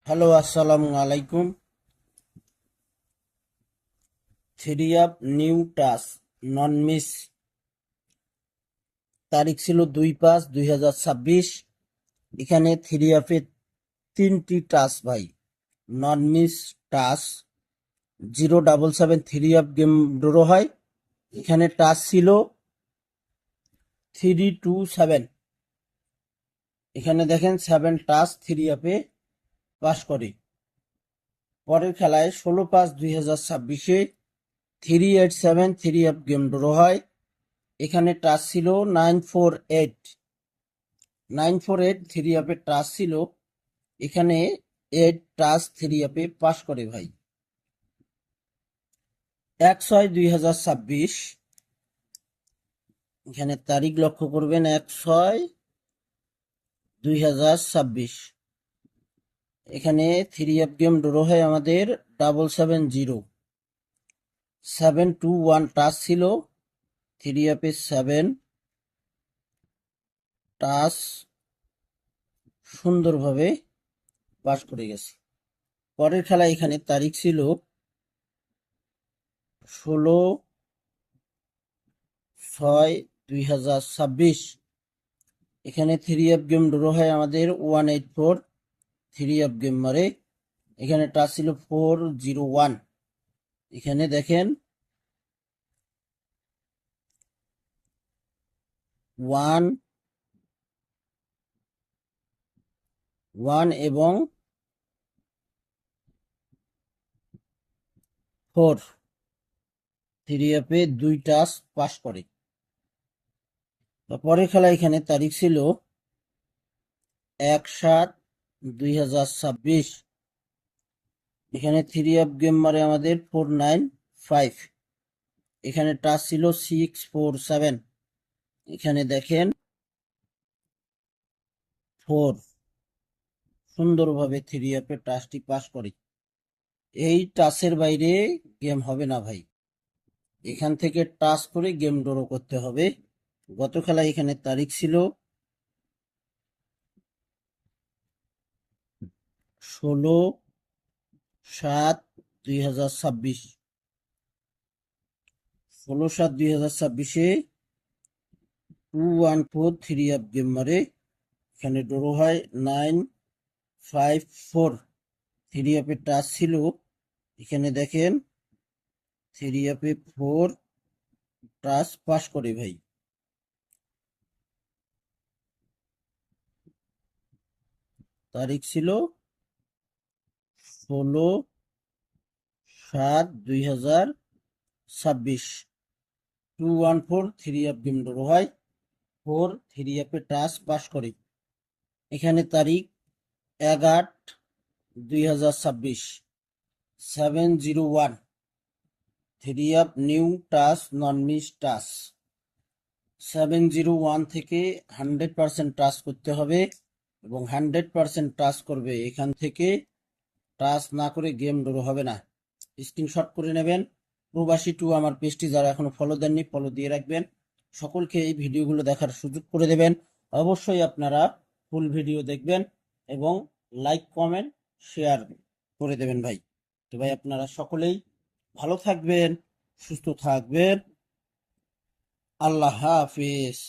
Hello, আসসালামু আলাইকুম। Three up new টাস নন মিস, তারিখ ছিল 2/5/2026। এখানে থ্রি আপে তিনটি টাস ভাই, নন মিস টাস 077 থ্রি আপ গেম ড্র হয়। এখানে টাস ছিল 327। এখানে দেখেন 7 টাস থ্রি আপে পাস করে। পরের খেলায় 16/5/2026 387 থ্রি আপ গেম ড্র হয়। এখানে টাচ ছিল 948। 948 থ্রি আপে টাচ ছিল। এখানে 8 টাচ থ্রি আপে পাস করে ভাই। 1/6/2026। এখানে তারিখ লক্ষ্য করবেন, 1/6/2026। এখানে থ্রি আপ গেম ড্র হয় আমাদের 770। 721 টাচ ছিল। থ্রি আপে 7 টাচ সুন্দরভাবে পাস করে গেছে। পরের খেলা এখানে তারিখ ছিল 16/6/2026। এখানে থ্রি আপ গেম ড্র হয় আমাদের 184। থ্রি আপ গেম মারে। এখানে টাচ ছিল 401। এখানে দেখেন 1 এবং 4 থ্রি আপে 2 টাচ পাস করে। পরের খেলা এখানে তারিখ ছিল 1/7/2026। এখানে থ্রি আপ গেম মারে আমাদের 495। এখানে টাচ ছিল 647। এখানে দেখেন 4 সুন্দরভাবে থ্রি আপে টাচটি পাস করে। এই টাচের বাইরে গেম হবে না ভাই, এখান থেকে টাচ করে গেম ড্র করতে হবে। গত খেলায় এখানে তারিখ ছিল 16/7/2026। 16/7/2026-এ 214 থ্রি আপ গেম মারে। এখানে ড্র হয় 954। থ্রি আপে টাচ ছিল। এখানে দেখেন থ্রি আপে 4 টাচ পাস করে ভাই। তারিখ ছিল 16/7/2026। 214 থ্রি আপ গেম ড্র হয়। 4 থ্রি আপে টাচ পাস করে। এখানে তারিখ 1/8/2026। 701 থ্রি আপ নিউ টাচ নন মিস টাচ। 701 থেকে 100% টাচ করতে হবে এবং 100% টাচ করবে। এখান থেকে টাচ না করে গেম ড্র হবে না। স্ক্রিনশট করে নেবেন। প্রবাসী টু আমার পেজটি যারা এখনো ফলো দেননি, ফলো দিয়ে রাখবেন। সকলকে এই ভিডিওগুলো দেখার সুযোগ করে দেবেন। অবশ্যই আপনারা ফুল ভিডিও দেখবেন এবং লাইক কমেন্ট শেয়ার করে দেবেন ভাই। তো ভাই আপনারা সকলেই ভালো থাকবেন, সুস্থ থাকবেন। আল্লাহ হাফিজ।